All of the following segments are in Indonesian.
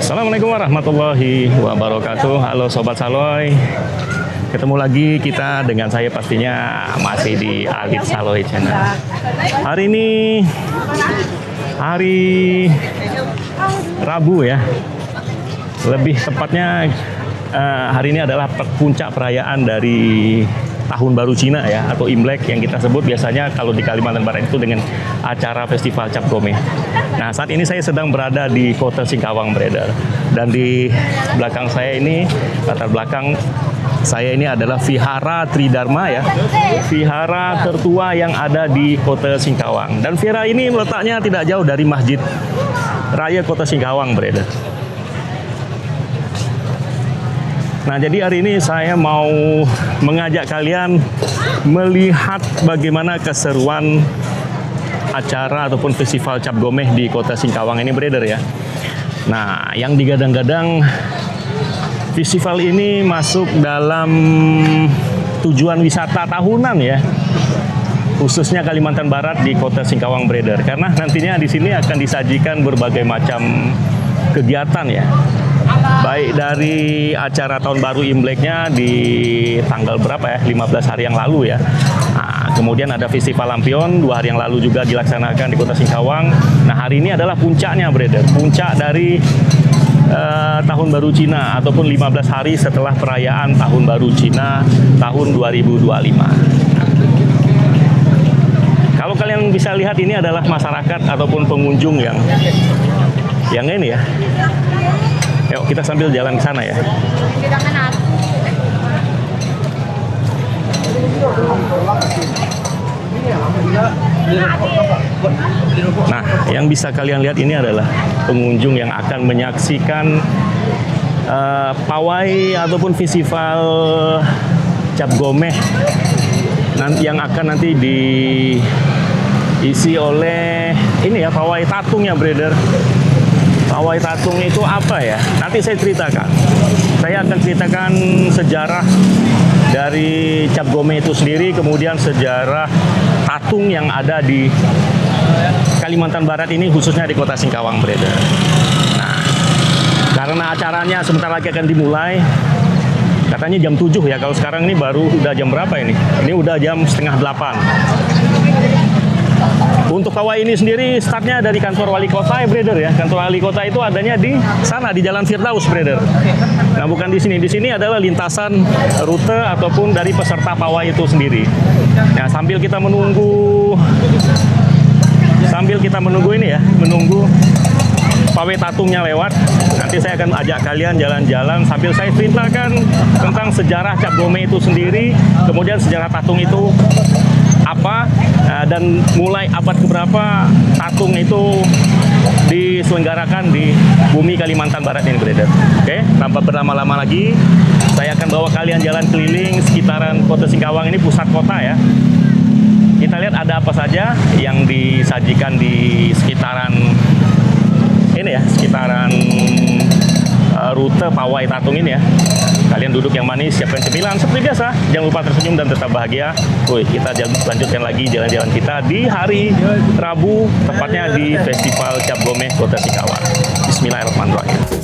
Assalamualaikum warahmatullahi wabarakatuh. Halo Sobat Saloy. Ketemu lagi kita dengan saya pastinya masih di Alit Saloy Channel. Hari ini hari Rabu ya. Lebih tepatnya hari ini adalah puncak perayaan dari Tahun Baru Cina ya, atau Imlek yang kita sebut biasanya kalau di Kalimantan Barat itu dengan acara Festival Cap Gomeh. Nah, saat ini saya sedang berada di Kota Singkawang, Brother. Dan di belakang saya ini, latar belakang saya ini adalah Vihara Tridharma ya, vihara tertua yang ada di Kota Singkawang. Dan vihara ini letaknya tidak jauh dari Masjid Raya Kota Singkawang, Brother. Nah, jadi hari ini saya mau mengajak kalian melihat bagaimana keseruan acara ataupun festival Cap Gomeh di Kota Singkawang ini, Brother ya. Nah, yang digadang-gadang festival ini masuk dalam tujuan wisata tahunan ya, khususnya Kalimantan Barat di Kota Singkawang, Brother. Karena nantinya di sini akan disajikan berbagai macam kegiatan ya. Baik dari acara tahun baru Imleknya di tanggal berapa ya, 15 hari yang lalu ya. Nah, kemudian ada festival lampion 2 hari yang lalu juga dilaksanakan di Kota Singkawang. Nah, hari ini adalah puncaknya, Brother. Puncak dari Tahun Baru Cina ataupun 15 hari setelah perayaan Tahun Baru Cina tahun 2025. Kalau kalian bisa lihat, ini adalah masyarakat ataupun pengunjung yang ini ya. Yuk kita sambil jalan ke sana ya. Nah, yang bisa kalian lihat ini adalah pengunjung yang akan menyaksikan pawai ataupun festival Cap Gomeh yang akan nanti diisi oleh ini ya, pawai tatungnya, Brother. Pawai tatung itu apa ya? Nanti saya ceritakan. Saya akan ceritakan sejarah dari Cap Gomeh itu sendiri, kemudian sejarah tatung yang ada di Kalimantan Barat ini, khususnya di Kota Singkawang, Brother. Nah, karena acaranya sebentar lagi akan dimulai, katanya jam 7 ya. Kalau sekarang ini baru udah jam berapa ini? Ini udah jam setengah 8. Untuk pawai ini sendiri startnya dari kantor wali kota ya, Brother ya. Kantor wali kota itu adanya di sana di Jalan Firdaus, Brother. Nah, bukan di sini. Di sini adalah lintasan rute ataupun dari peserta pawai itu sendiri. Nah, sambil kita menunggu ini ya, menunggu pawai tatungnya lewat, nanti saya akan ajak kalian jalan-jalan sambil saya ceritakan tentang sejarah Cap Gomeh itu sendiri, kemudian sejarah tatung itu apa, dan mulai abad keberapa tatung itu diselenggarakan di bumi Kalimantan Barat ini, Brother. Oke, tanpa berlama-lama lagi, saya akan bawa kalian jalan keliling sekitaran Kota Singkawang ini, pusat kota ya. Kita lihat ada apa saja yang disajikan di sekitaran ini ya, sekitaran rute pawai tatung ini ya. Kalian duduk yang manis, siapkan cemilan seperti biasa. Jangan lupa tersenyum dan tetap bahagia. Kita lanjutkan lagi jalan-jalan kita di hari Rabu, tepatnya di Festival Cap Gomeh Kota Singkawang. Bismillahirrahmanirrahim.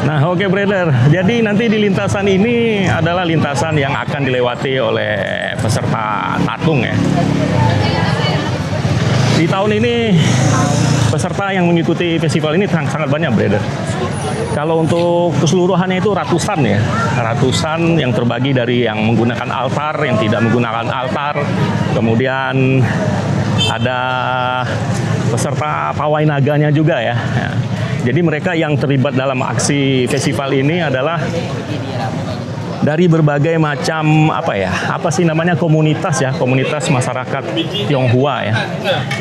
Nah, oke, Brother. Jadi nanti di lintasan ini adalah lintasan yang akan dilewati oleh peserta tatung ya. Di tahun ini peserta yang mengikuti festival ini sangat banyak, Brother. Kalau untuk keseluruhannya itu ratusan ya. Ratusan yang terbagi dari yang menggunakan altar, yang tidak menggunakan altar. Kemudian ada peserta pawai naganya juga ya. Jadi mereka yang terlibat dalam aksi festival ini adalah dari berbagai macam apa sih namanya komunitas ya, komunitas masyarakat Tionghoa ya.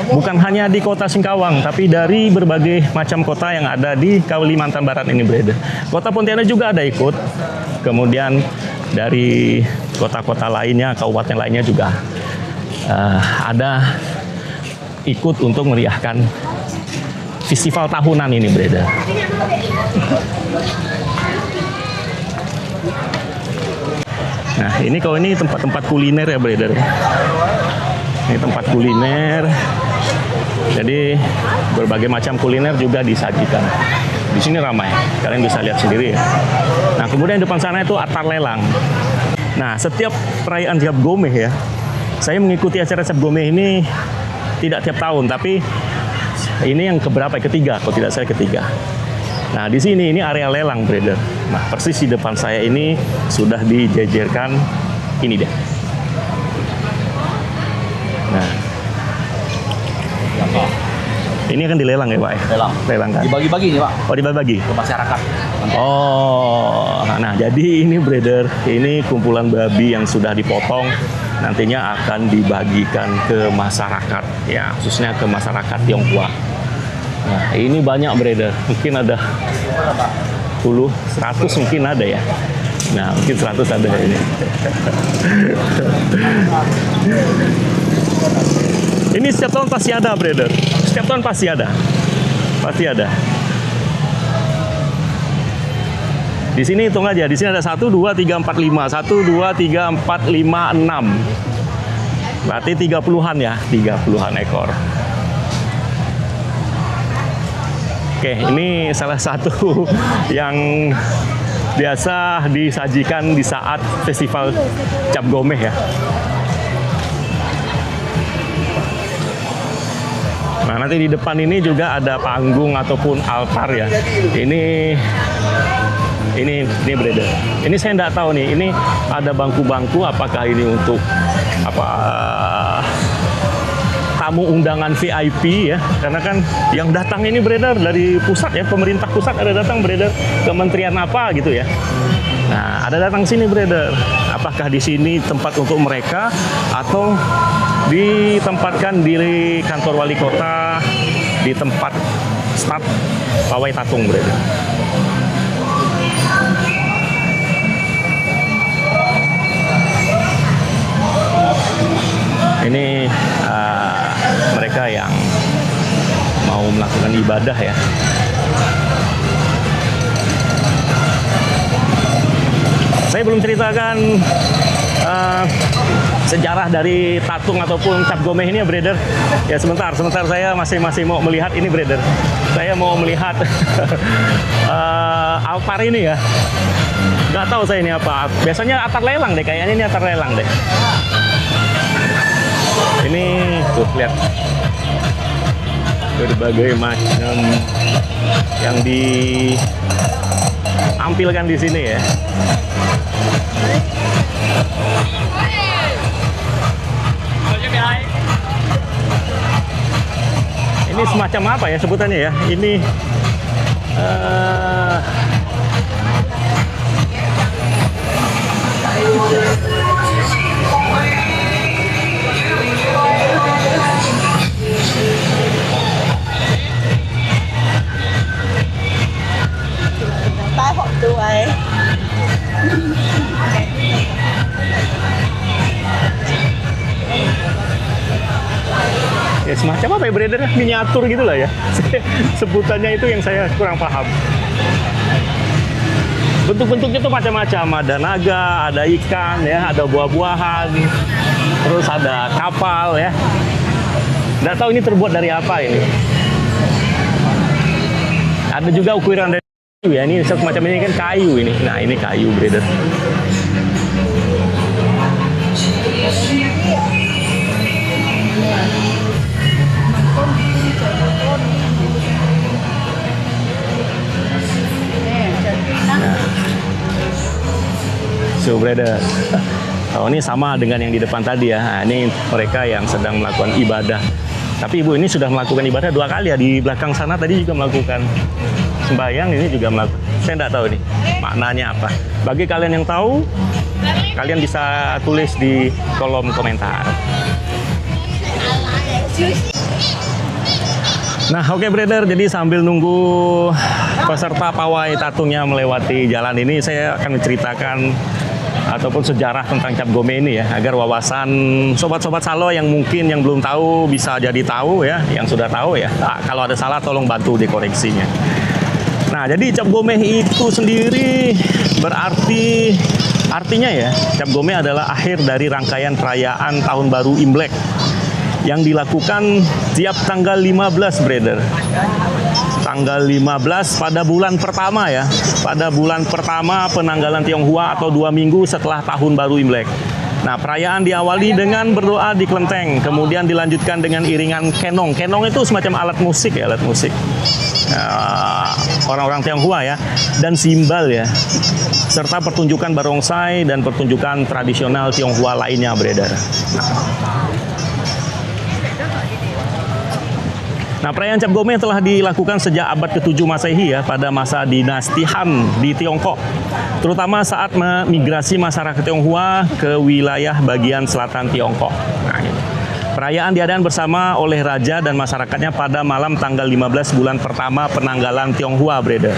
Bukan hanya di kota Singkawang, tapi dari berbagai macam kota yang ada di Kalimantan Barat ini, brother. Kota Pontianak juga ada ikut. Kemudian dari kota-kota lainnya, kabupaten lainnya juga ada ikut untuk meriahkan festival tahunan ini, brother. Nah, ini tempat-tempat kuliner ya, brother. Ini tempat kuliner. Jadi berbagai macam kuliner juga disajikan. Di sini ramai, kalian bisa lihat sendiri ya. Nah, kemudian depan sana itu atap lelang. Nah, setiap perayaan Cap Gomeh ya, saya mengikuti acara Cap Gomeh ini tidak tiap tahun, tapi ini yang keberapa? Ketiga, kalau tidak salah ketiga. Nah, di sini ini area lelang, brother. Nah, persis di depan saya ini sudah dijejerkan ini deh. Nah, ini akan dilelang ya, Pak? Lelang. Lelang kan? Dibagi-bagi nih, Pak. Oh, dibagi-bagi? Ke masyarakat. Oh, nah jadi ini, brother, ini kumpulan babi yang sudah dipotong nantinya akan dibagikan ke masyarakat, ya, khususnya ke masyarakat Tionghoa. Nah, ini banyak, brother. Mungkin ada 10, 100 mungkin ada ya. Nah, mungkin 100 ada ini. Ini setiap tahun pasti ada, brother. Setiap tahun pasti ada. Pasti ada. Di sini hitung aja. Di sini ada 1, 2, 3, 4, 5. 1, 2, 3, 4, 5, 6. Berarti 30-an ya. 30-an ekor. Oke, ini salah satu yang biasa disajikan di saat festival Cap Gomeh ya. Nah, nanti di depan ini juga ada panggung ataupun altar ya. Ini brother. Ini saya nggak tahu nih. Ini ada bangku-bangku. Apakah ini untuk tamu undangan VIP ya? Karena kan yang datang ini, brother, dari pusat ya, pemerintah pusat ada datang, brother, kementerian apa gitu ya. Nah, ada datang sini, brother. Apakah di sini tempat untuk mereka atau ditempatkan di kantor wali kota, di tempat staf pawai tatung, brother. Ini mereka yang mau melakukan ibadah ya. Saya belum ceritakan sejarah dari tatung ataupun Cap Gomeh ini ya, brother. Ya, sebentar saya masih mau melihat ini, brother. Saya mau melihat altar ini ya. Nggak tahu saya ini apa. Biasanya altar lelang deh, kayaknya ini altar lelang deh. Ini tuh lihat berbagai macam yang ditampilkan di sini ya. Ini semacam apa ya sebutannya ya? Ini ya semacam apa ya, brother? Miniatur gitu lah ya. Sebutannya itu yang saya kurang paham. Bentuk-bentuknya tuh macam-macam. Ada naga, ada ikan ya, ada buah-buahan, terus ada kapal ya. Nggak tahu ini terbuat dari apa ini. Ada juga ukuran dari kayu ya. Ini semacam ini kan kayu ini. Nah, ini kayu, brother. So, brother. Oh, ini sama dengan yang di depan tadi ya. Nah, ini mereka yang sedang melakukan ibadah Tapi ibu ini sudah melakukan ibadah 2 kali ya, di belakang sana tadi juga melakukan sembahyang, ini juga melakukan. Saya tidak tahu nih maknanya apa. Bagi kalian yang tahu, kalian bisa tulis di kolom komentar. Nah, oke brother, jadi sambil nunggu peserta pawai tatungnya melewati jalan ini, saya akan menceritakan ataupun sejarah tentang cap gome ini ya, agar wawasan sobat-sobat Salo yang mungkin yang belum tahu bisa jadi tahu ya, yang sudah tahu ya. Nah, kalau ada salah tolong bantu dikoreksinya. Nah, jadi cap gome itu sendiri berarti artinya ya, cap gome adalah akhir dari rangkaian perayaan Tahun Baru Imlek yang dilakukan tiap tanggal 15 brother. Tanggal 15 pada bulan pertama ya. Pada bulan pertama penanggalan Tionghoa atau 2 minggu setelah Tahun Baru Imlek. Nah, perayaan diawali dengan berdoa di kelenteng, kemudian dilanjutkan dengan iringan kenong. Kenong itu semacam alat musik ya, alat musik. Orang-orang Tionghoa ya, dan simbal ya, serta pertunjukan barongsai dan pertunjukan tradisional Tionghoa lainnya beredar. Nah, perayaan Cap Gome telah dilakukan sejak abad ke-7 Masehi ya, pada masa dinasti Han di Tiongkok, terutama saat migrasi masyarakat Tionghoa ke wilayah bagian selatan Tiongkok. Nah, gitu. Perayaan diadakan bersama oleh raja dan masyarakatnya pada malam tanggal 15 bulan pertama penanggalan Tionghoa, brother.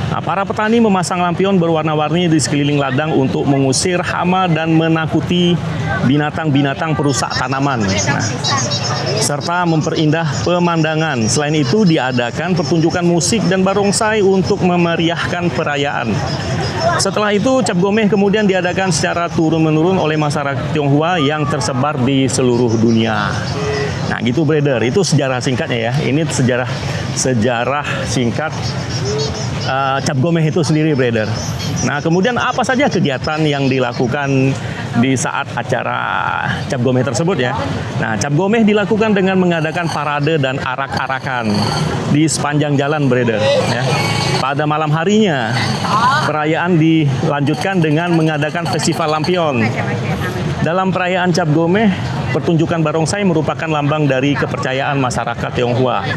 Nah, para petani memasang lampion berwarna-warni di sekeliling ladang untuk mengusir hama dan menakuti binatang-binatang perusak tanaman. Nah, serta memperindah pemandangan. Selain itu diadakan pertunjukan musik dan barongsai untuk memeriahkan perayaan. Setelah itu Cap Gome kemudian diadakan secara turun-menurun oleh masyarakat Tionghoa yang tersebar di seluruh dunia. Nah, gitu brother, itu sejarah singkatnya ya. Ini sejarah singkat Cap Gome itu sendiri, brother. Nah, kemudian apa saja kegiatan yang dilakukan di saat acara Cap Gome tersebut ya? Nah, Cap Gome dilakukan dengan mengadakan parade dan arak-arakan di sepanjang jalan, brother. Ya. Pada malam harinya, perayaan dilanjutkan dengan mengadakan festival lampion. Dalam perayaan Cap Gome, pertunjukan barongsai merupakan lambang dari kepercayaan masyarakat Tionghoa.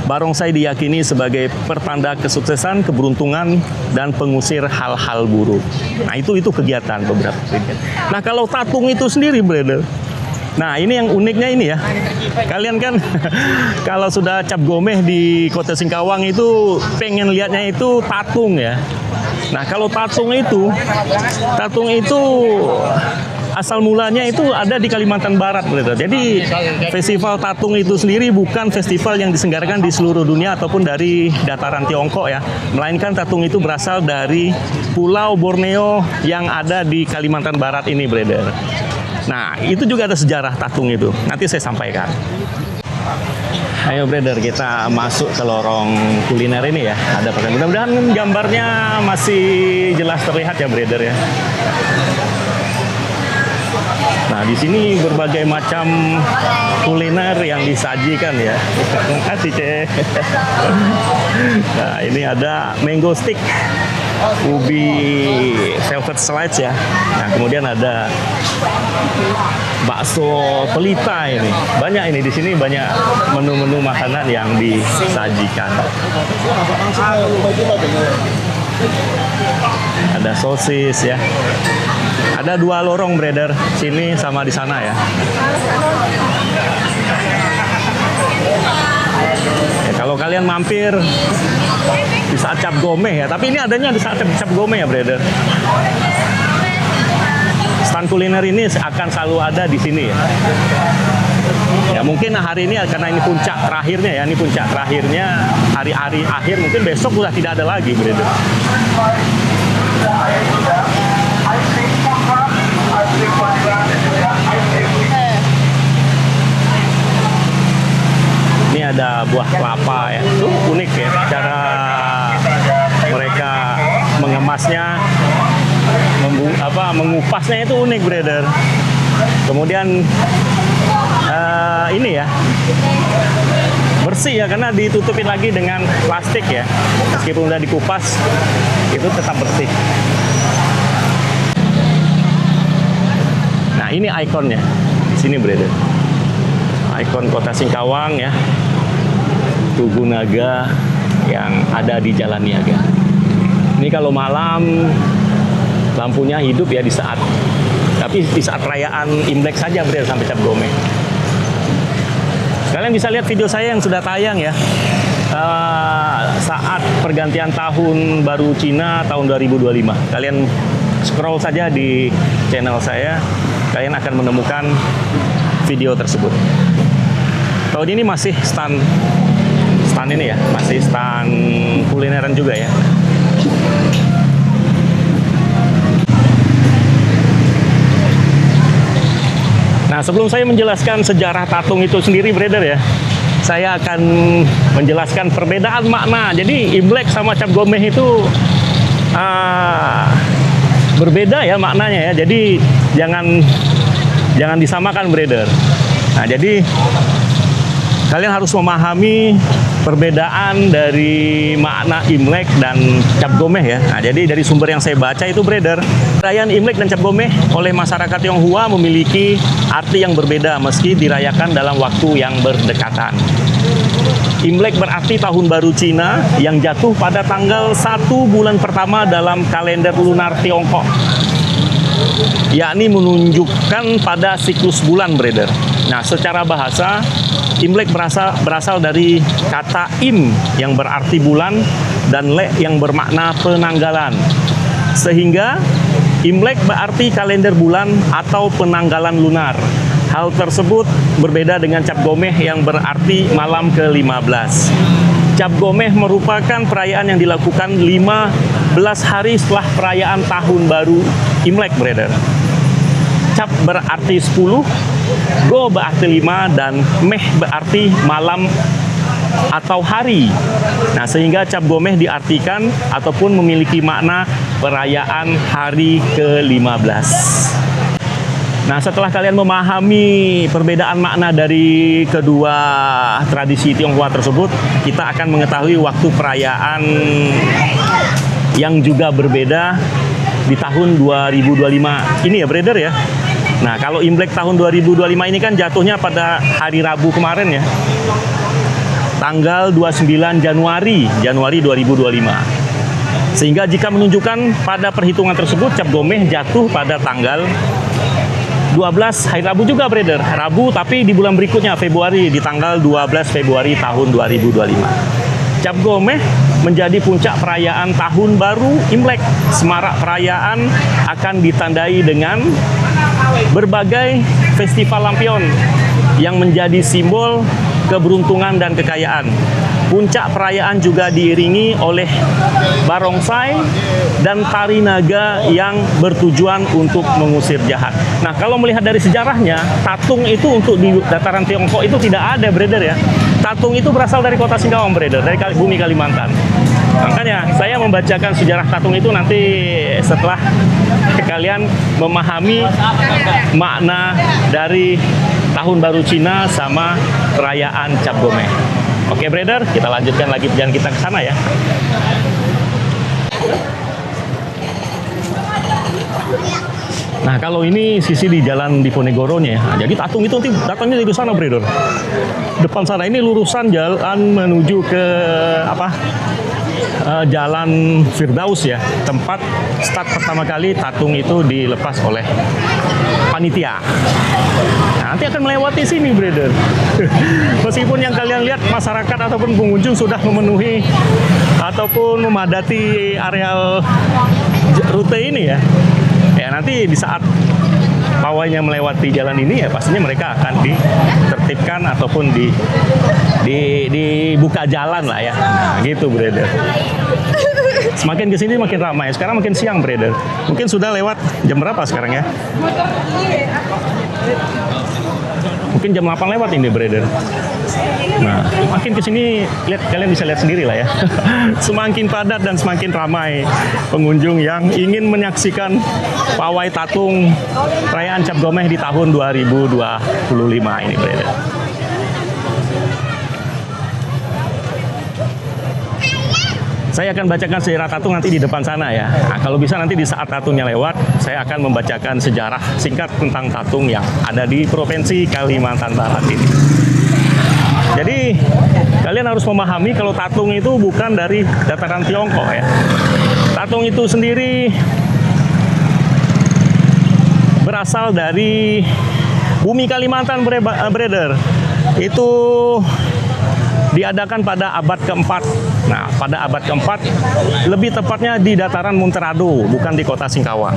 Barongsai diyakini sebagai pertanda kesuksesan, keberuntungan, dan pengusir hal-hal buruk. Nah, itu kegiatan beberapa kegiatan. Nah, kalau tatung itu sendiri, brother. Nah, ini yang uniknya ini ya. Kalian kan kalau sudah Cap Gome di Kota Singkawang itu pengen lihatnya itu tatung ya. Nah, kalau tatung itu asal mulanya itu ada di Kalimantan Barat, brother. Jadi festival tatung itu sendiri bukan festival yang diselenggarakan di seluruh dunia ataupun dari dataran Tiongkok ya, melainkan tatung itu berasal dari Pulau Borneo yang ada di Kalimantan Barat ini, brother. Nah, itu juga ada sejarah tatung itu. Nanti saya sampaikan. Ayo brother, kita masuk ke lorong kuliner ini ya. Ada mudah-mudahan gambarnya masih jelas terlihat ya, brother ya. Nah, di sini berbagai macam kuliner yang disajikan ya. Terima kasih, Cek. Nah, ini ada mango stick, ubi velvet slice ya. Nah, kemudian ada bakso pelita ini. Banyak ini di sini, banyak menu-menu makanan yang disajikan. Ada sosis ya. Ada 2 lorong, brother, sini sama di sana ya. Kalau kalian mampir di saat Cap Gome ya, tapi ini adanya di saat Cap Gome ya, brother. Stand kuliner ini akan selalu ada di sini ya. Ya mungkin hari ini karena ini puncak terakhirnya ya, ini puncak terakhirnya, hari-hari akhir mungkin besok sudah tidak ada lagi, brother. Ini ada buah kelapa ya, itu unik ya, cara mereka mengemasnya, mengupasnya itu unik, brother. Kemudian ini ya, bersih ya, karena ditutupin lagi dengan plastik ya, meskipun udah dikupas itu tetap bersih. Nah, ini ikonnya. sini, brother. Ikon Kota Singkawang ya. Tugu Naga yang ada di Jalan Niaga. Ini kalau malam lampunya hidup ya tapi di saat perayaan Imlek saja, brother, sampai Cap Gomeh. Kalian bisa lihat video saya yang sudah tayang ya. Saat pergantian tahun baru Cina tahun 2025. Kalian scroll saja di channel saya, kalian akan menemukan video tersebut. Tahun ini masih stand ini ya, masih stand kulineran juga ya. Nah, sebelum saya menjelaskan sejarah tatung itu sendiri, brother ya, saya akan menjelaskan perbedaan makna. Jadi Imlek sama Cap Gomeh itu berbeda ya maknanya ya. Jadi jangan disamakan, brother. Nah, jadi kalian harus memahami perbedaan dari makna Imlek dan Cap Gomeh ya. Nah, jadi dari sumber yang saya baca itu, brother, perayaan Imlek dan Cap Gomeh oleh masyarakat Tionghoa memiliki arti yang berbeda meski dirayakan dalam waktu yang berdekatan. Imlek berarti tahun baru Cina yang jatuh pada tanggal 1 bulan pertama dalam kalender lunar Tiongkok, yakni menunjukkan pada siklus bulan, brother. Nah, secara bahasa Imlek berasal dari kata im yang berarti bulan dan le yang bermakna penanggalan. Sehingga Imlek berarti kalender bulan atau penanggalan lunar. Hal tersebut berbeda dengan Cap Gomeh yang berarti malam ke-15. Cap Gomeh merupakan perayaan yang dilakukan 15 hari setelah perayaan tahun baru Imlek, brother. Cap berarti 10, Go berarti 5, dan Meh berarti malam atau hari. Nah, sehingga Cap Gomeh diartikan ataupun memiliki makna perayaan hari ke-15. Nah, setelah kalian memahami perbedaan makna dari kedua tradisi Tionghoa tersebut, kita akan mengetahui waktu perayaan yang juga berbeda di tahun 2025 ini ya, brother ya. Nah, kalau Imlek tahun 2025 ini kan jatuhnya pada hari Rabu kemarin ya, tanggal 29 Januari 2025. Sehingga jika menunjukkan pada perhitungan tersebut, Cap Gomeh jatuh pada tanggal 12 hari Rabu juga, brother. Rabu tapi di bulan berikutnya, Februari, di tanggal 12 Februari tahun 2025. Cap Gomeh menjadi puncak perayaan tahun baru Imlek. Semarak perayaan akan ditandai dengan berbagai festival lampion yang menjadi simbol keberuntungan dan kekayaan. Puncak perayaan juga diiringi oleh barongsai dan tari naga yang bertujuan untuk mengusir jahat. Nah, kalau melihat dari sejarahnya, tatung itu untuk di dataran Tiongkok itu tidak ada, brother ya. Tatung itu berasal dari Kota Singkawang, brother, dari bumi Kalimantan. Makanya saya membacakan sejarah tatung itu nanti setelah kalian memahami makna dari tahun baru Cina sama perayaan Cap Gomeh. Oke, brother, kita lanjutkan lagi perjalanan kita ke sana ya. Nah, kalau ini sisi di Jalan Diponegoronya ya. Nah, jadi tatung itu nanti datangnya dari sana, brother. Depan sana ini lurusan jalan menuju ke Jalan Firdaus ya, tempat start pertama kali tatung itu dilepas oleh panitia. Nah, nanti akan melewati sini, brother. Meskipun yang kalian lihat masyarakat ataupun pengunjung sudah memenuhi ataupun memadati areal rute ini ya. Ya, nanti di saat pawainya melewati jalan ini ya pastinya mereka akan ditertibkan ataupun dibuka jalan lah ya. Nah, gitu, brother. Semakin kesini makin ramai. Sekarang makin siang, brother. Mungkin sudah lewat jam berapa sekarang ya? Mungkin jam 8 lewat ini, brother. Nah, makin kesini kalian bisa lihat sendiri lah ya. Semakin padat dan semakin ramai pengunjung yang ingin menyaksikan pawai tatung perayaan Cap Gomeh di tahun 2025 ini, brother. Saya akan bacakan sejarah tatung nanti di depan sana ya. Nah, kalau bisa nanti di saat tatungnya lewat, saya akan membacakan sejarah singkat tentang tatung yang ada di Provinsi Kalimantan Barat ini. Jadi kalian harus memahami kalau tatung itu bukan dari dataran Tiongkok ya. Tatung itu sendiri berasal dari bumi Kalimantan, brother. Itu diadakan pada abad keempat. Nah, pada abad keempat, lebih tepatnya di dataran Monterado, bukan di kota Singkawang.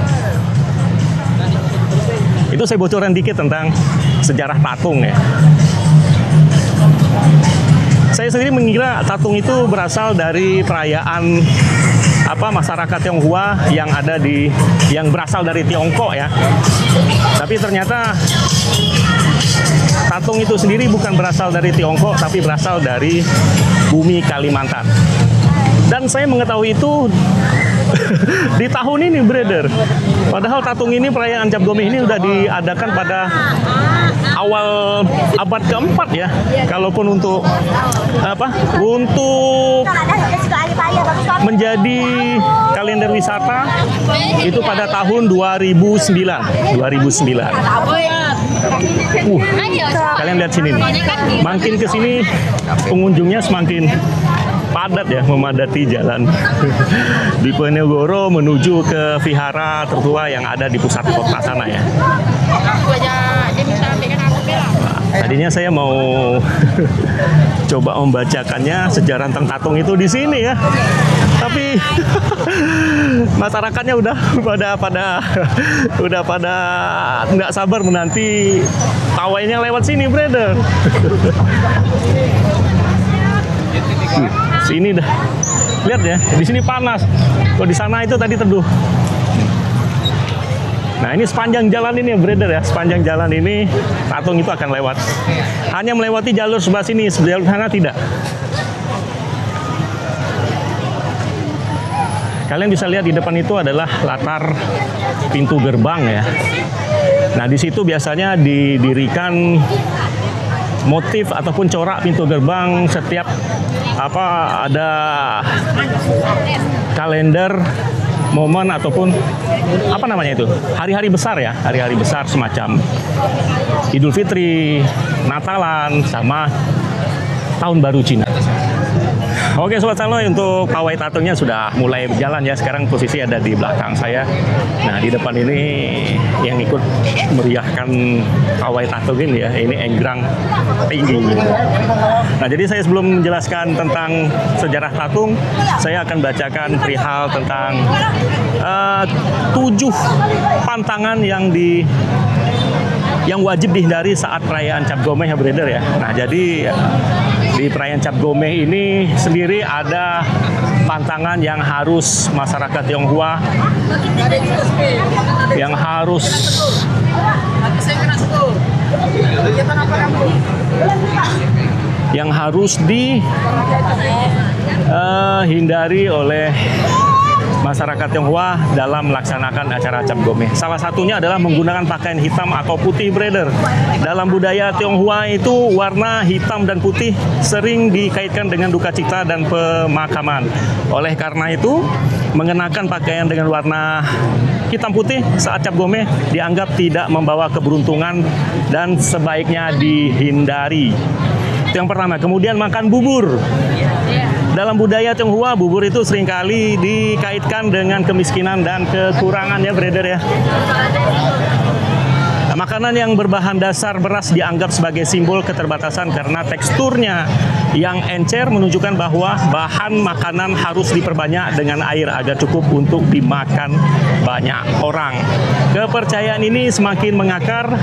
Itu saya bocoran dikit tentang sejarah tatung ya. Saya sendiri mengira tatung itu berasal dari perayaan masyarakat Tionghoa yang berasal dari Tiongkok ya. Tapi ternyata tatung itu sendiri bukan berasal dari Tiongkok, tapi berasal dari bumi Kalimantan. Dan saya mengetahui itu di tahun ini, brother. Padahal tatung ini, perayaan Cap Gomeh ini sudah diadakan pada awal abad keempat ya. Kalaupun untuk menjadi kalender wisata itu pada tahun 2009. Kalian lihat sini nih. Makin ke sini pengunjungnya semakin padat ya, memadati jalan di Penegoro menuju ke vihara tertua yang ada di pusat kota sana ya. Tadinya saya mau coba membacakannya sejarah tentang tatung itu di sini ya, tapi masyarakatnya udah pada nggak sabar menanti pawainya lewat sini, brother. Sini dah, lihat ya, di sini panas. Kalau di sana itu tadi teduh. Nah, ini sepanjang jalan ini ya, brother ya. Sepanjang jalan ini tatung itu akan lewat. Hanya melewati jalur sebelah sini, sebelah sana tidak. Kalian bisa lihat di depan itu adalah latar pintu gerbang ya. Nah, di situ biasanya didirikan motif ataupun corak pintu gerbang setiap ada kalender, momen ataupun hari-hari besar ya, hari-hari besar semacam Idul Fitri, Natalan, sama Tahun Baru Cina. Oke Sobat Sanoy, untuk pawai tatungnya sudah mulai berjalan ya. Sekarang posisi ada di belakang saya. Nah, di depan ini yang ikut meriahkan pawai tatung ini ya, ini Enggrang tinggi. Nah, jadi saya sebelum menjelaskan tentang sejarah tatung, saya akan bacakan perihal tentang 7 pantangan yang wajib dihindari saat perayaan Cap Gomeh ya, brother ya. Nah, jadi di perayaan Cap Gomeh ini sendiri ada pantangan yang harus masyarakat Tionghoa yang harus dihindari oleh masyarakat Tionghoa dalam melaksanakan acara Cap Gomeh. Salah satunya adalah menggunakan pakaian hitam atau putih, brother. Dalam budaya Tionghoa itu warna hitam dan putih sering dikaitkan dengan duka cita dan pemakaman. Oleh karena itu, mengenakan pakaian dengan warna hitam putih saat Cap Gomeh dianggap tidak membawa keberuntungan dan sebaiknya dihindari. Itu yang pertama. Kemudian makan bubur. Dalam budaya Tionghoa, bubur itu seringkali dikaitkan dengan kemiskinan dan kekurangan ya, brother ya. Makanan yang berbahan dasar beras dianggap sebagai simbol keterbatasan karena teksturnya yang encer menunjukkan bahwa bahan makanan harus diperbanyak dengan air agar cukup untuk dimakan banyak orang. Kepercayaan ini semakin mengakar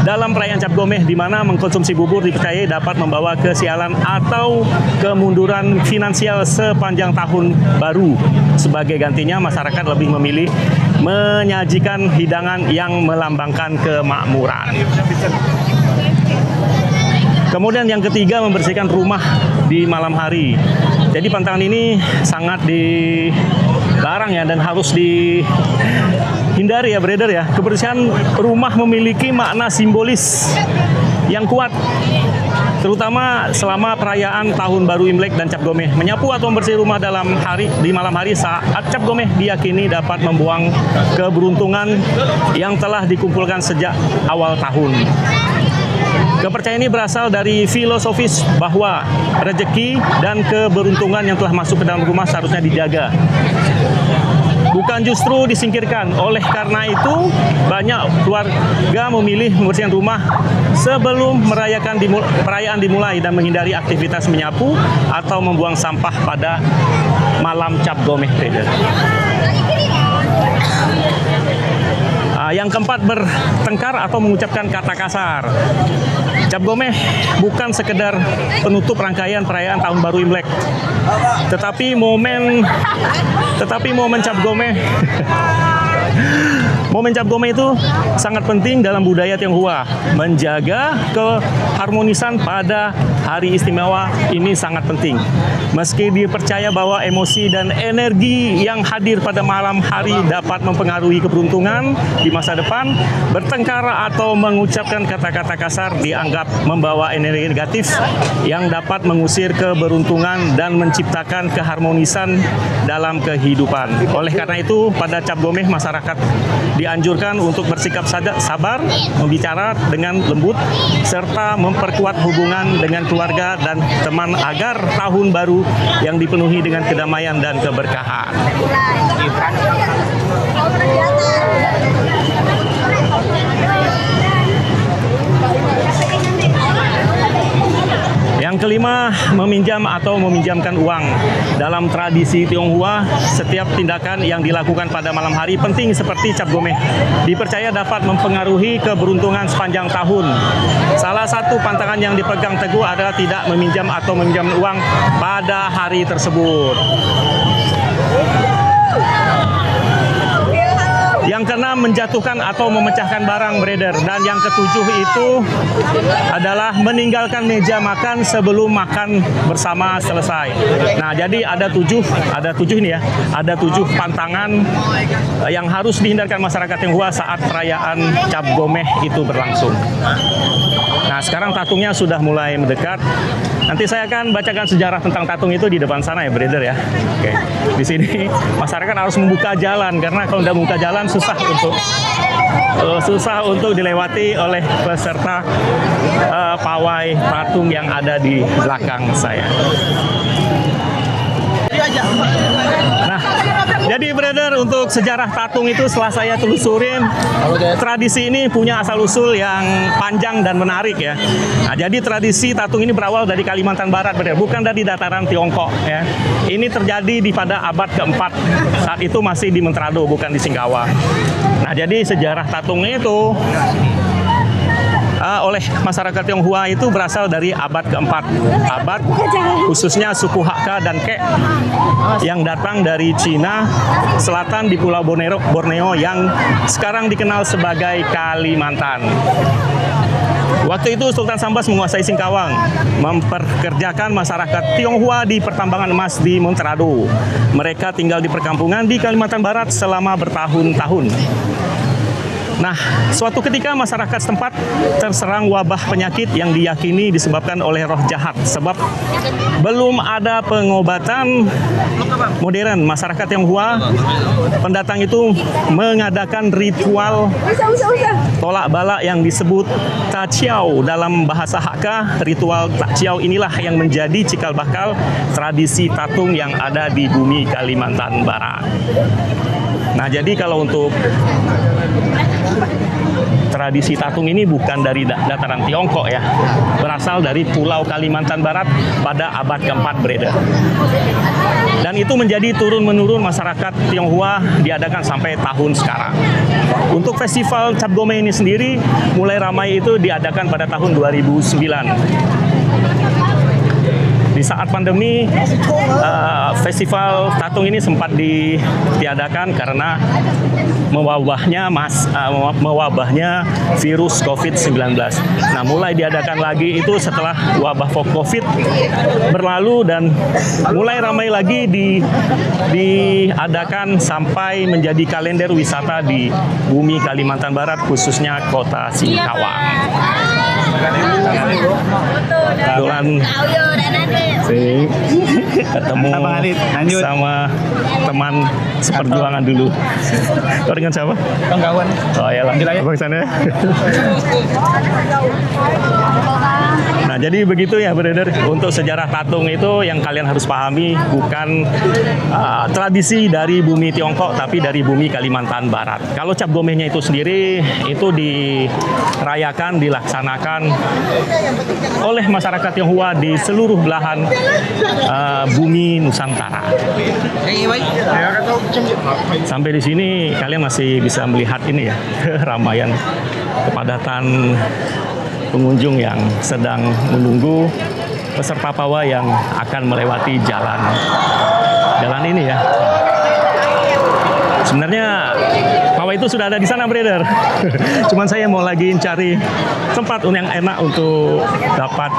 dalam perayaan Cap Gomeh, di mana mengkonsumsi bubur dipercayai dapat membawa kesialan atau kemunduran finansial sepanjang tahun baru. Sebagai gantinya, masyarakat lebih memilih menyajikan hidangan yang melambangkan kemakmuran. Kemudian yang ketiga, membersihkan rumah di malam hari. Jadi pantangan ini sangat dilarang ya, dan harus dihindari ya, brother ya. Kebersihan rumah memiliki makna simbolis yang kuat terutama selama perayaan Tahun Baru Imlek dan Cap Gomeh. Menyapu atau membersih rumah di malam hari saat Cap Gomeh diyakini dapat membuang keberuntungan yang telah dikumpulkan sejak awal tahun. Kepercayaan ini berasal dari filosofis bahwa rezeki dan keberuntungan yang telah masuk ke dalam rumah seharusnya dijaga, bukan justru disingkirkan. Oleh karena itu, banyak keluarga memilih membersihkan rumah sebelum perayaan dimulai dan menghindari aktivitas menyapu atau membuang sampah pada malam Cap Gomeh. Yang keempat, bertengkar atau mengucapkan kata kasar. Cap Gomeh bukan sekedar penutup rangkaian perayaan Tahun Baru Imlek, tetapi momen Cap Gomeh Momen Cap Gomeh itu sangat penting dalam budaya Tionghoa. Menjaga keharmonisan pada hari istimewa ini sangat penting. Meski dipercaya bahwa emosi dan energi yang hadir pada malam hari dapat mempengaruhi keberuntungan di masa depan, bertengkar atau mengucapkan kata-kata kasar dianggap membawa energi negatif yang dapat mengusir keberuntungan dan menciptakan keharmonisan dalam kehidupan. Oleh karena itu, pada Cap Gomeh masyarakat dianjurkan untuk bersikap sabar, membicara dengan lembut, serta memperkuat hubungan dengan keluarga dan teman agar tahun baru yang dipenuhi dengan kedamaian dan keberkahan. Yang kelima, meminjam atau meminjamkan uang. Dalam tradisi Tionghoa, setiap tindakan yang dilakukan pada malam hari penting seperti Cap Gomeh dipercaya dapat mempengaruhi keberuntungan sepanjang tahun. Salah satu pantangan yang dipegang teguh adalah tidak meminjam atau meminjam uang pada hari tersebut. Yang keenam, menjatuhkan atau memecahkan barang beredar. Dan yang ketujuh itu adalah meninggalkan meja makan sebelum makan bersama selesai. Nah, jadi ada tujuh ini ya. Ada 7 pantangan yang harus dihindarkan masyarakat Tionghoa saat perayaan Cap Gomeh itu berlangsung. Nah, sekarang tatungnya sudah mulai mendekat. Nanti saya akan bacakan sejarah tentang tatung itu di depan sana ya, beredar ya. Oke. Di sini masyarakat harus membuka jalan karena kalau tidak membuka jalan susah untuk dilewati oleh peserta pawai patung yang ada di belakang saya. Nah, jadi beredar untuk sejarah tatung itu setelah saya telusurin, tradisi ini punya asal-usul yang panjang dan menarik ya. Nah, jadi tradisi tatung ini berawal dari Kalimantan Barat, beredar, bukan dari dataran Tiongkok ya. Ini terjadi pada abad keempat, saat itu masih di Mentrado, bukan di Singkawa. Nah, jadi sejarah tatungnya itu oleh masyarakat Tionghoa itu berasal dari abad keempat. Abad khususnya suku Hakka dan Kek yang datang dari Cina Selatan di Pulau Borneo yang sekarang dikenal sebagai Kalimantan. Waktu itu Sultan Sambas menguasai Singkawang, memperkerjakan masyarakat Tionghoa di pertambangan emas di Montrado. Mereka tinggal di perkampungan di Kalimantan Barat selama bertahun-tahun. Nah, suatu ketika masyarakat setempat terserang wabah penyakit yang diyakini disebabkan oleh roh jahat. Sebab belum ada pengobatan modern, masyarakat Tionghoa pendatang itu mengadakan ritual tolak bala yang disebut Taqiao dalam bahasa Hakka. Ritual Taqiao inilah yang menjadi cikal bakal tradisi tatung yang ada di bumi Kalimantan Barat. Nah, jadi kalau untuk tradisi tatung ini bukan dari dataran Tiongkok ya, berasal dari Pulau Kalimantan Barat pada abad keempat beredar. Dan itu menjadi turun-menurun masyarakat Tionghoa diadakan sampai tahun sekarang. Untuk festival Cap Gomeh ini sendiri mulai ramai itu diadakan pada tahun 2009. Di saat pandemi, festival tatung ini sempat ditiadakan karena mewabahnya virus COVID-19. Nah, mulai diadakan lagi itu setelah wabah COVID berlalu dan mulai ramai lagi diadakan sampai menjadi kalender wisata di bumi Kalimantan Barat, khususnya kota Singkawang. Kebetulan sih ketemu sama teman seperjuangan dulu. Kau dengan siapa? Kawan. Oh iyalah, abang sana. Nah jadi begitu ya brother. Untuk sejarah tatung itu yang kalian harus pahami bukan tradisi dari bumi Tiongkok, tapi dari bumi Kalimantan Barat. Kalau cap gomehnya itu sendiri itu dirayakan, dilaksanakan oleh masyarakat Tionghoa di seluruh belahan bumi Nusantara. Sampai di sini kalian masih bisa melihat ini ya ramaian kepadatan pengunjung yang sedang menunggu peserta pawai yang akan melewati jalan ini ya. Sebenarnya pawai itu sudah ada di sana, brother. Cuman saya mau lagi cari tempat yang enak untuk dapat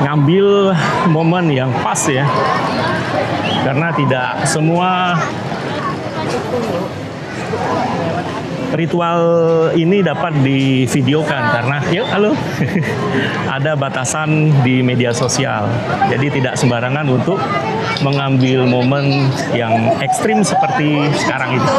mengambil momen yang pas ya. Karena tidak semua ritual ini dapat divideokan karena halo ada batasan di media sosial. Jadi tidak sembarangan untuk mengambil momen yang ekstrim seperti sekarang ini.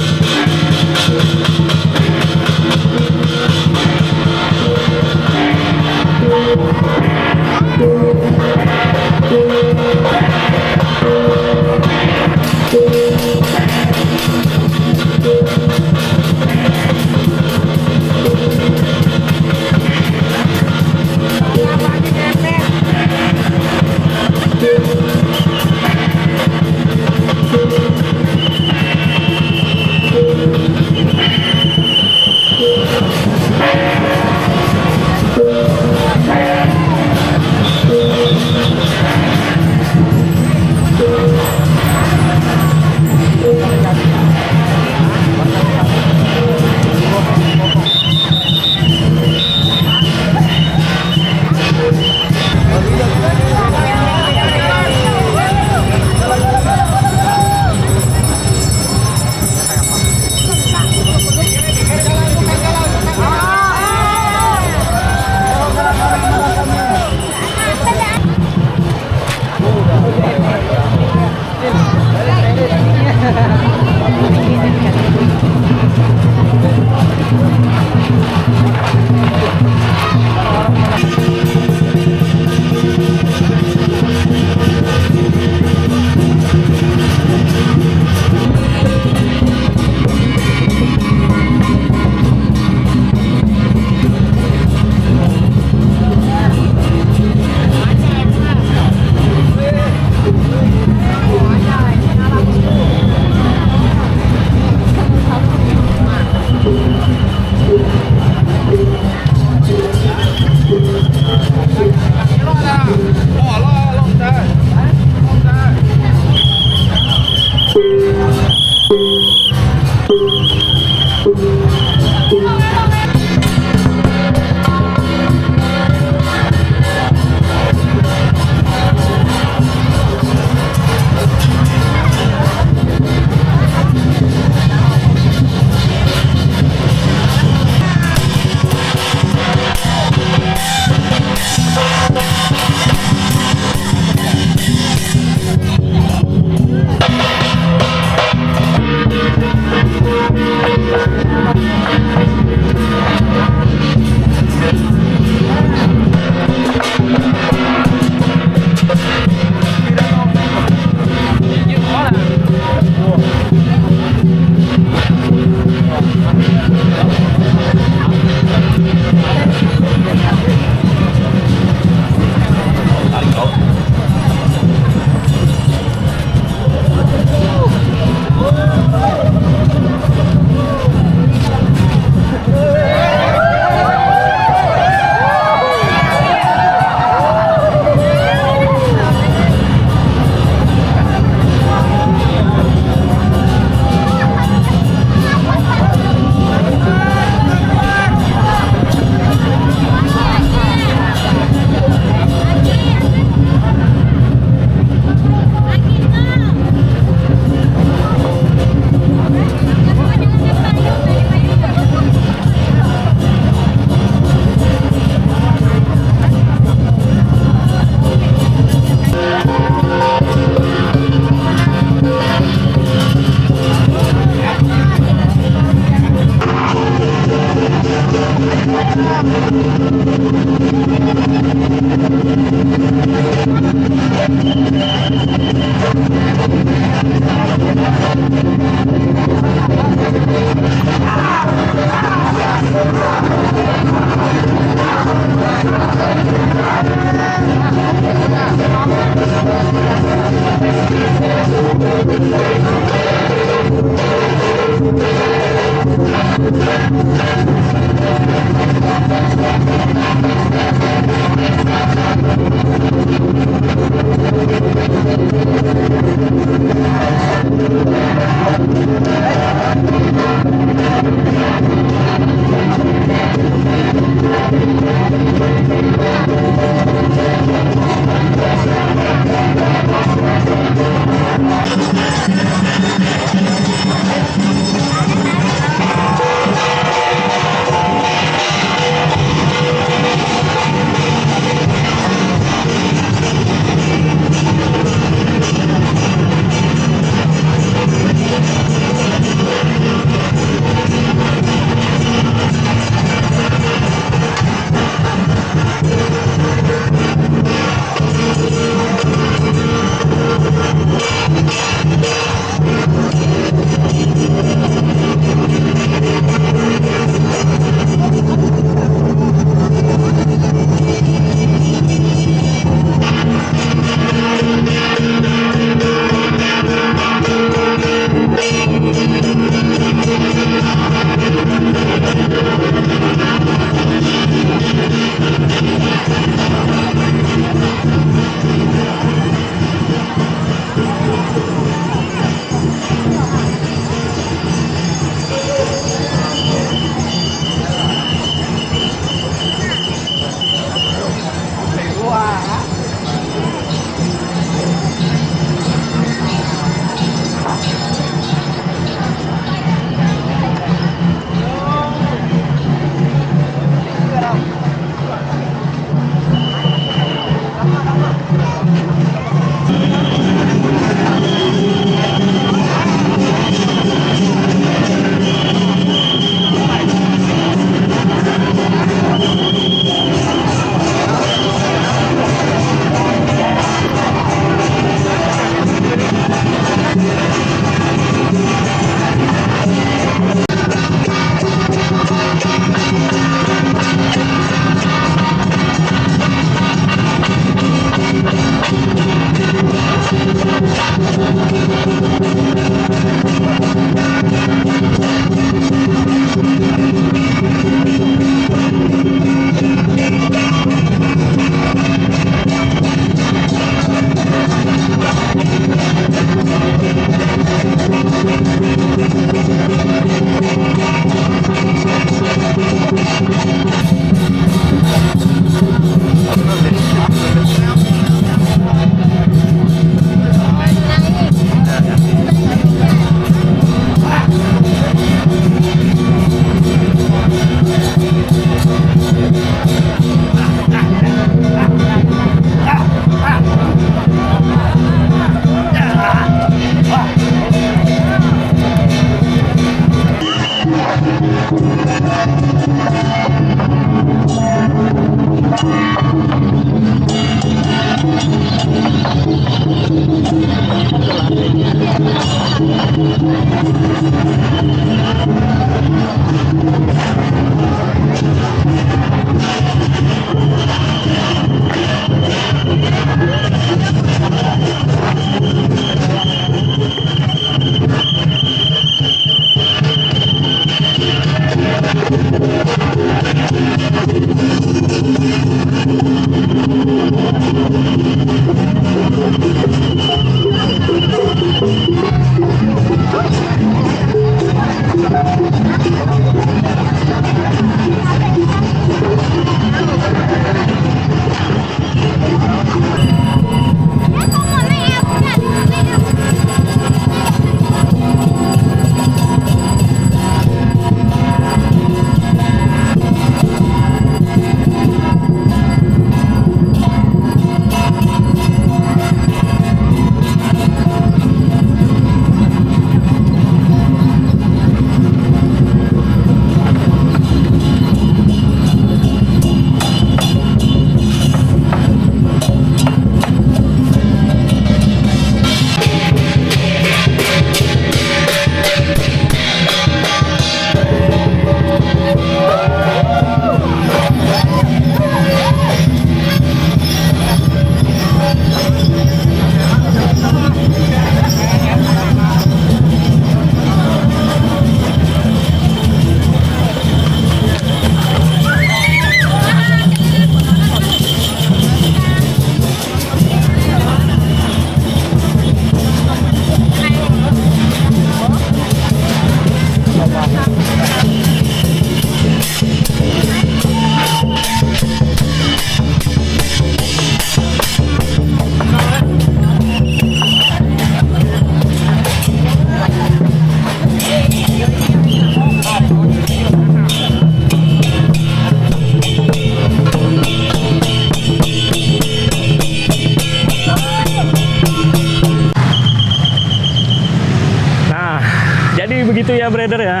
begitu ya brother ya.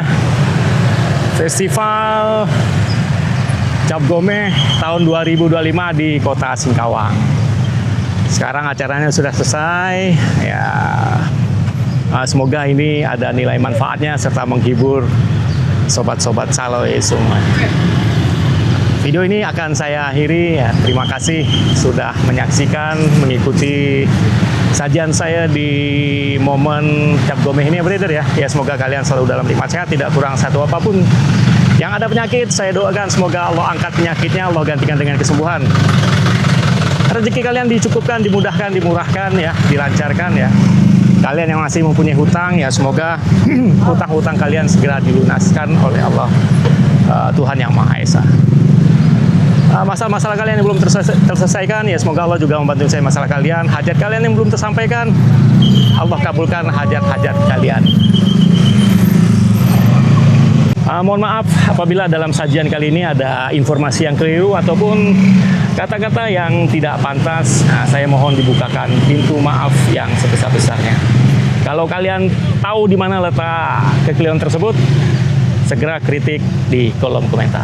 Festival Cap Gomeh tahun 2025 di Kota Singkawang. Sekarang acaranya sudah selesai ya. Semoga ini ada nilai manfaatnya serta menghibur sobat-sobat Saloe semua. Video ini akan saya akhiri ya. Terima kasih sudah menyaksikan, mengikuti sajian saya di momen Cap Gomeh ini ya brother ya. Ya semoga kalian selalu dalam nikmat sehat, tidak kurang satu apapun. Yang ada penyakit, saya doakan semoga Allah angkat penyakitnya, Allah gantikan dengan kesembuhan. Rezeki kalian dicukupkan, dimudahkan, dimurahkan ya, dilancarkan ya. Kalian yang masih mempunyai hutang ya semoga hutang-hutang kalian segera dilunaskan oleh Allah Tuhan Yang Maha Esa. Masalah-masalah kalian yang belum terselesaikan ya semoga Allah juga membantu saya masalah kalian. Hajat kalian yang belum tersampaikan, Allah kabulkan hajat-hajat kalian. Mohon maaf apabila dalam sajian kali ini ada informasi yang keliru ataupun kata-kata yang tidak pantas. Saya mohon dibukakan pintu maaf yang sebesar-besarnya. Kalau kalian tahu di mana letak kekeliruan tersebut, segera kritik di kolom komentar.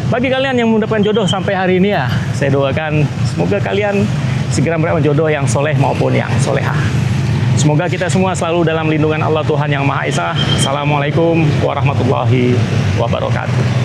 Bagi kalian yang mendapatkan jodoh sampai hari ini ya, saya doakan semoga kalian segera mendapatkan jodoh yang soleh maupun yang solehah. Semoga kita semua selalu dalam lindungan Allah Tuhan Yang Maha Esa. Assalamualaikum warahmatullahi wabarakatuh.